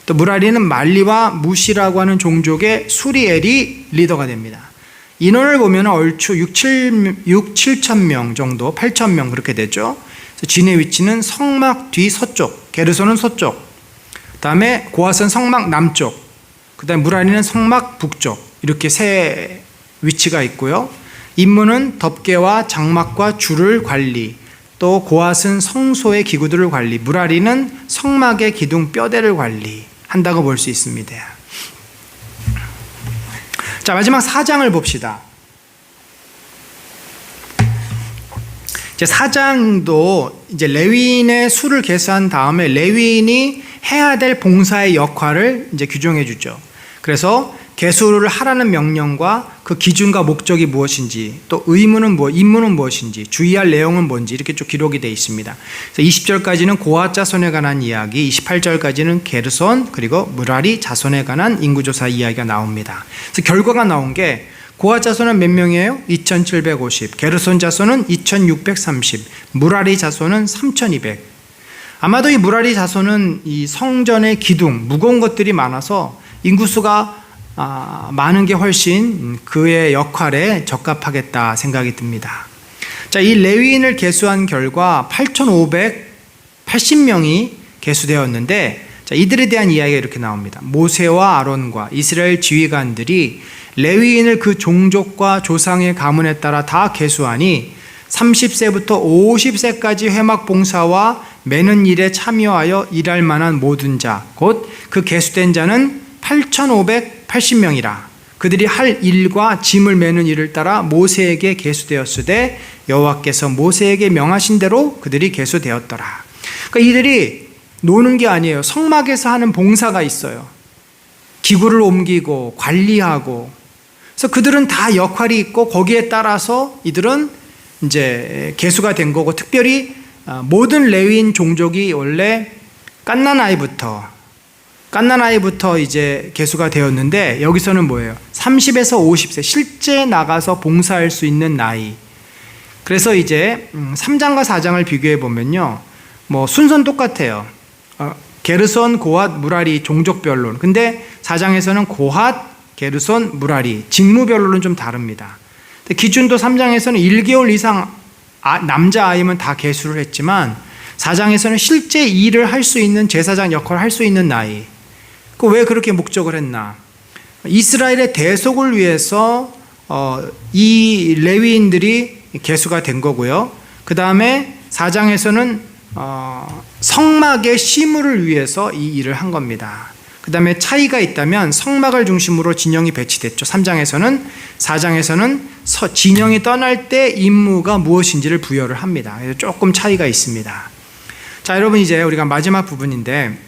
A: 또 무라리는 말리와 무시라고 하는 종족의 수리엘이 리더가 됩니다. 인원을 보면 얼추 7천 명 정도, 8천 명 그렇게 되죠. 그래서 진의 위치는 성막 뒤 서쪽, 게르손은 서쪽, 그 다음에 고핫은 성막 남쪽, 그 다음에 무라리는 성막 북쪽, 이렇게 세 위치가 있고요. 임무는 덮개와 장막과 줄을 관리, 또 고핫은 성소의 기구들을 관리, 무라리는 성막의 기둥 뼈대를 관리한다고 볼 수 있습니다. 자, 마지막 4장을 봅시다. 이제 4장도 이제 레위인의 수를 계수한 다음에 레위인이 해야 될 봉사의 역할을 이제 규정해 주죠. 그래서 계수를 하라는 명령과 그 기준과 목적이 무엇인지, 또 임무는 무엇인지, 주의할 내용은 뭔지 이렇게 쭉 기록이 되어 있습니다. 그래서 20절까지는 고핫 자손에 관한 이야기, 28절까지는 게르손 그리고 무라리 자손에 관한 인구조사 이야기가 나옵니다. 그래서 결과가 나온 게 고핫 자손은 몇 명이에요? 2750, 게르손 자손은 2630, 무라리 자손은 3200. 아마도 이 무라리 자손은 이 성전의 기둥, 무거운 것들이 많아서 인구수가 많은 게 훨씬 그의 역할에 적합하겠다 생각이 듭니다. 자, 이 레위인을 계수한 결과 8580명이 계수되었는데, 자, 이들에 대한 이야기가 이렇게 나옵니다. 모세와 아론과 이스라엘 지휘관들이 레위인을 그 종족과 조상의 가문에 따라 다 계수하니 30세부터 50세까지 회막 봉사와 매는 일에 참여하여 일할 만한 모든 자, 곧 그 계수된 자는 8580명이라. 그들이 할 일과 짐을 매는 일을 따라 모세에게 계수되었으되 여호와께서 모세에게 명하신 대로 그들이 계수되었더라. 그러니까 이들이 노는 게 아니에요. 성막에서 하는 봉사가 있어요. 기구를 옮기고 관리하고. 그래서 그들은 다 역할이 있고 거기에 따라서 이들은 이제 계수가 된 거고, 특별히 모든 레위인 종족이 원래 갓난아이부터 이제 계수가 되었는데, 여기서는 뭐예요? 30에서 50세 실제 나가서 봉사할 수 있는 나이. 그래서 이제 3장과 4장을 비교해 보면요, 뭐 순서는 똑같아요. 게르손, 고핫, 무라리 종족별로는. 근데 4장에서는 고핫, 게르손, 무라리 직무별로는 좀 다릅니다. 기준도 3장에서는 1개월 이상 남자아이면 다 계수를 했지만 4장에서는 실제 일을 할 수 있는 제사장 역할을 할 수 있는 나이. 왜 그렇게 목적을 했나? 이스라엘의 대속을 위해서 이 레위인들이 계수가 된 거고요. 그 다음에 4장에서는 성막의 시물을 위해서 이 일을 한 겁니다. 그 다음에 차이가 있다면 성막을 중심으로 진영이 배치됐죠. 3장에서는. 4장에서는 진영이 떠날 때 임무가 무엇인지를 부여를 합니다. 그래서 조금 차이가 있습니다. 자, 여러분, 이제 우리가 마지막 부분인데,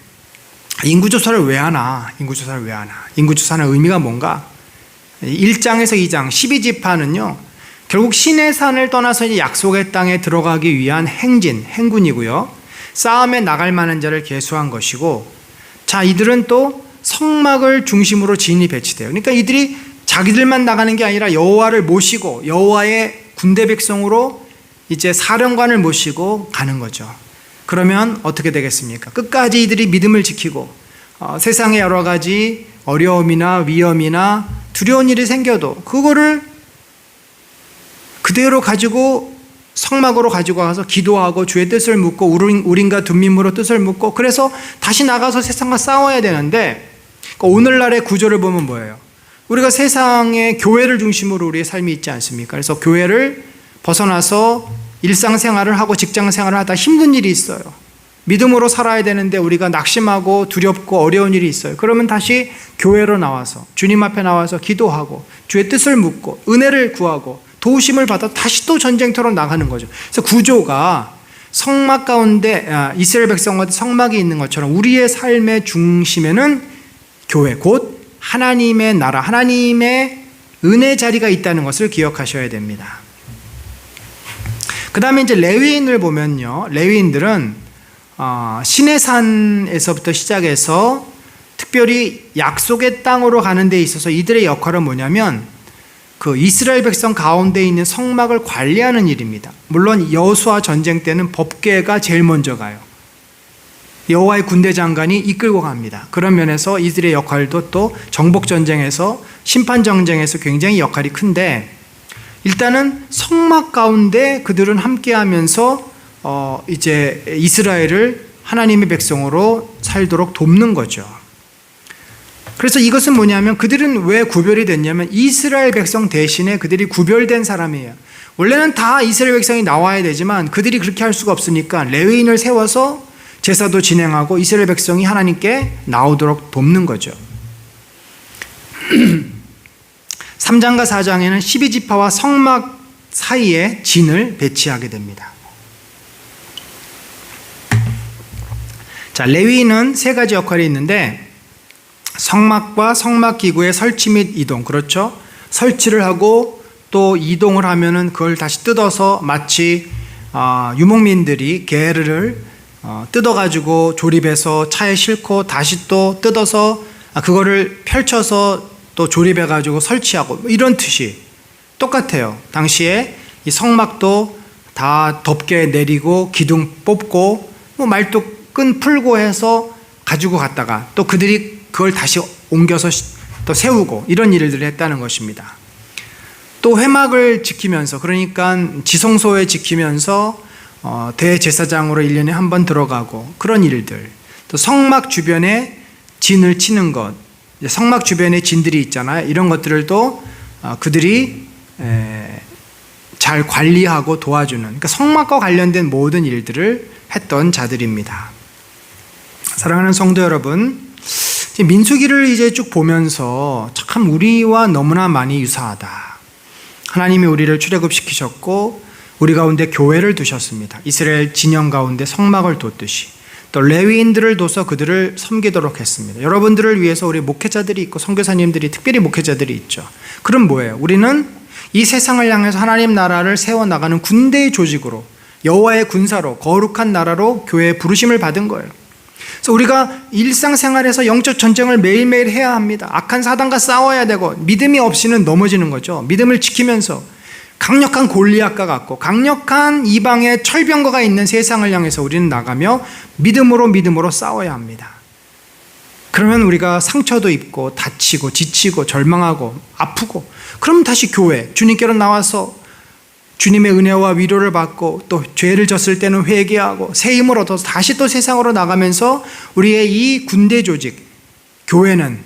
A: 인구조사를 왜 하나? 인구조사는 의미가 뭔가? 1장에서 2장 12지파는요, 결국 시내산을 떠나서 이제 약속의 땅에 들어가기 위한 행군이고요. 싸움에 나갈 만한 자를 계수한 것이고, 자, 이들은 또 성막을 중심으로 진이 배치돼요. 그러니까 이들이 자기들만 나가는 게 아니라 여호와를 모시고 여호와의 군대 백성으로 이제 사령관을 모시고 가는 거죠. 그러면 어떻게 되겠습니까? 끝까지 이들이 믿음을 지키고 세상에 여러 가지 어려움이나 위험이나 두려운 일이 생겨도 그거를 그대로 가지고 성막으로 가지고 가서 기도하고 주의 뜻을 묻고 우린과 둔민으로 뜻을 묻고, 그래서 다시 나가서 세상과 싸워야 되는데, 오늘날의 구조를 보면 뭐예요? 우리가 세상의 교회를 중심으로 우리의 삶이 있지 않습니까? 그래서 교회를 벗어나서 일상생활을 하고 직장생활을 하다 힘든 일이 있어요. 믿음으로 살아야 되는데 우리가 낙심하고 두렵고 어려운 일이 있어요. 그러면 다시 교회로 나와서 주님 앞에 나와서 기도하고 주의 뜻을 묻고 은혜를 구하고 도우심을 받아 다시 또 전쟁터로 나가는 거죠. 그래서 구조가 성막 가운데 이스라엘 백성과 성막이 있는 것처럼 우리의 삶의 중심에는 교회, 곧 하나님의 나라, 하나님의 은혜 자리가 있다는 것을 기억하셔야 됩니다. 그 다음에 이제 레위인을 보면요, 레위인들은 시내산에서부터 시작해서 특별히 약속의 땅으로 가는 데 있어서 이들의 역할은 뭐냐면 그 이스라엘 백성 가운데 있는 성막을 관리하는 일입니다. 물론 여호수아 전쟁 때는 법궤가 제일 먼저 가요. 여호와의 군대 장관이 이끌고 갑니다. 그런 면에서 이들의 역할도 또 정복 전쟁에서 심판 전쟁에서 굉장히 역할이 큰데, 일단은 성막 가운데 그들은 함께하면서 이제 이스라엘을 하나님의 백성으로 살도록 돕는 거죠. 그래서 이것은 뭐냐면 그들은 왜 구별이 됐냐면 이스라엘 백성 대신에 그들이 구별된 사람이에요. 원래는 다 이스라엘 백성이 나와야 되지만 그들이 그렇게 할 수가 없으니까 레위인을 세워서 제사도 진행하고 이스라엘 백성이 하나님께 나오도록 돕는 거죠. 3장과 4장에는 12지파와 성막 사이에 진을 배치하게 됩니다. 자, 레위인은 세 가지 역할이 있는데, 성막과 성막 기구의 설치 및 이동, 그렇죠? 설치를 하고 또 이동을 하면은 그걸 다시 뜯어서 마치 유목민들이 게르를 뜯어가지고 조립해서 차에 싣고 다시 또 뜯어서 그거를 펼쳐서 또 조립해가지고 설치하고 이런 뜻이 똑같아요. 당시에 이 성막도 다 덮개 내리고 기둥 뽑고 뭐 말뚝 끈 풀고 해서 가지고 갔다가 또 그들이 그걸 다시 옮겨서 또 세우고 이런 일들을 했다는 것입니다. 또 회막을 지키면서, 그러니까 지성소에 지키면서 대제사장으로 1년에 한 번 들어가고 그런 일들, 또 성막 주변에 진을 치는 것, 성막 주변에 진들이 있잖아요. 이런 것들을 또 그들이 잘 관리하고 도와주는, 그러니까 성막과 관련된 모든 일들을 했던 자들입니다. 사랑하는 성도 여러분, 민수기를 이제 쭉 보면서 참 우리와 너무나 많이 유사하다. 하나님이 우리를 출애굽시키셨고 우리 가운데 교회를 두셨습니다. 이스라엘 진영 가운데 성막을 뒀듯이 또 레위인들을 둬서 그들을 섬기도록 했습니다. 여러분들을 위해서 우리 목회자들이 있고 선교사님들이, 특별히 목회자들이 있죠. 그럼 뭐예요? 우리는 이 세상을 향해서 하나님 나라를 세워나가는 군대의 조직으로, 여호와의 군사로, 거룩한 나라로 교회에 부르심을 받은 거예요. 그래서 우리가 일상생활에서 영적 전쟁을 매일매일 해야 합니다. 악한 사단과 싸워야 되고, 믿음이 없이는 넘어지는 거죠. 믿음을 지키면서 강력한 골리앗과 같고 강력한 이방의 철병거가 있는 세상을 향해서 우리는 나가며 믿음으로 싸워야 합니다. 그러면 우리가 상처도 입고 다치고 지치고 절망하고 아프고, 그럼 다시 교회 주님께로 나와서 주님의 은혜와 위로를 받고, 또 죄를 졌을 때는 회개하고 새 힘을 얻어서 다시 또 세상으로 나가면서 우리의 이 군대 조직 교회는,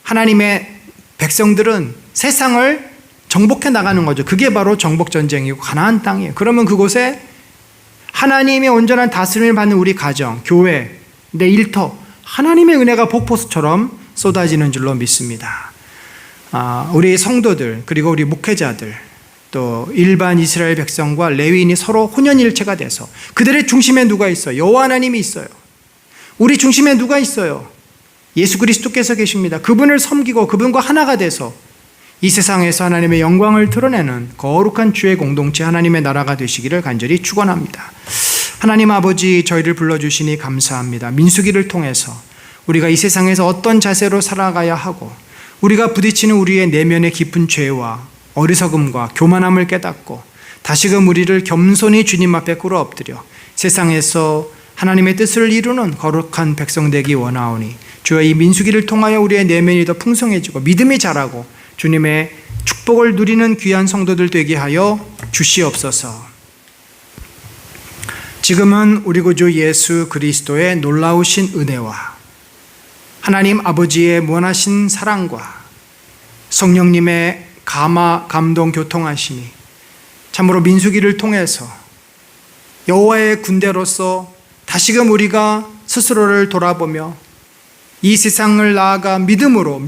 A: 하나님의 백성들은 세상을 정복해 나가는 거죠. 그게 바로 정복전쟁이고 가나안 땅이에요. 그러면 그곳에 하나님의 온전한 다스림을 받는 우리 가정, 교회, 내 일터, 하나님의 은혜가 폭포수처럼 쏟아지는 줄로 믿습니다. 우리 성도들, 그리고 우리 목회자들, 또 일반 이스라엘 백성과 레위인이 서로 혼연일체가 돼서 그들의 중심에 누가 있어요? 여호와 하나님이 있어요. 우리 중심에 누가 있어요? 예수 그리스도께서 계십니다. 그분을 섬기고 그분과 하나가 돼서 이 세상에서 하나님의 영광을 드러내는 거룩한 주의 공동체, 하나님의 나라가 되시기를 간절히 축원합니다. 하나님 아버지, 저희를 불러주시니 감사합니다. 민수기를 통해서 우리가 이 세상에서 어떤 자세로 살아가야 하고, 우리가 부딪히는 우리의 내면의 깊은 죄와 어리석음과 교만함을 깨닫고 다시금 우리를 겸손히 주님 앞에 꿇어엎드려 세상에서 하나님의 뜻을 이루는 거룩한 백성 되기 원하오니, 주여 이 민수기를 통하여 우리의 내면이 더 풍성해지고 믿음이 자라고 주님의 축복을 누리는 귀한 성도들 되게 하여 주시옵소서. 지금은 우리 구주 예수 그리스도의 놀라우신 은혜와 하나님 아버지의 무한하신 사랑과 성령님의 감동 교통하심이 참으로 민수기를 통해서 여호와의 군대로서 다시금 우리가 스스로를 돌아보며 이 세상을 나아가 믿음으로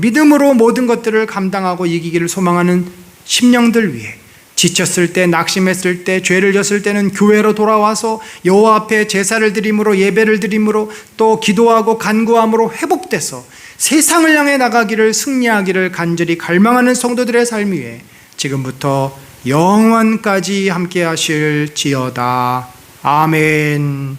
A: 모든 것들을 감당하고 이기기를 소망하는 심령들 위해, 지쳤을 때, 낙심했을 때, 죄를 졌을 때는 교회로 돌아와서 여호와 앞에 제사를 드림으로, 예배를 드림으로, 또 기도하고 간구함으로 회복돼서 세상을 향해 나가기를, 승리하기를 간절히 갈망하는 성도들의 삶 위에 지금부터 영원까지 함께 하실지어다. 아멘.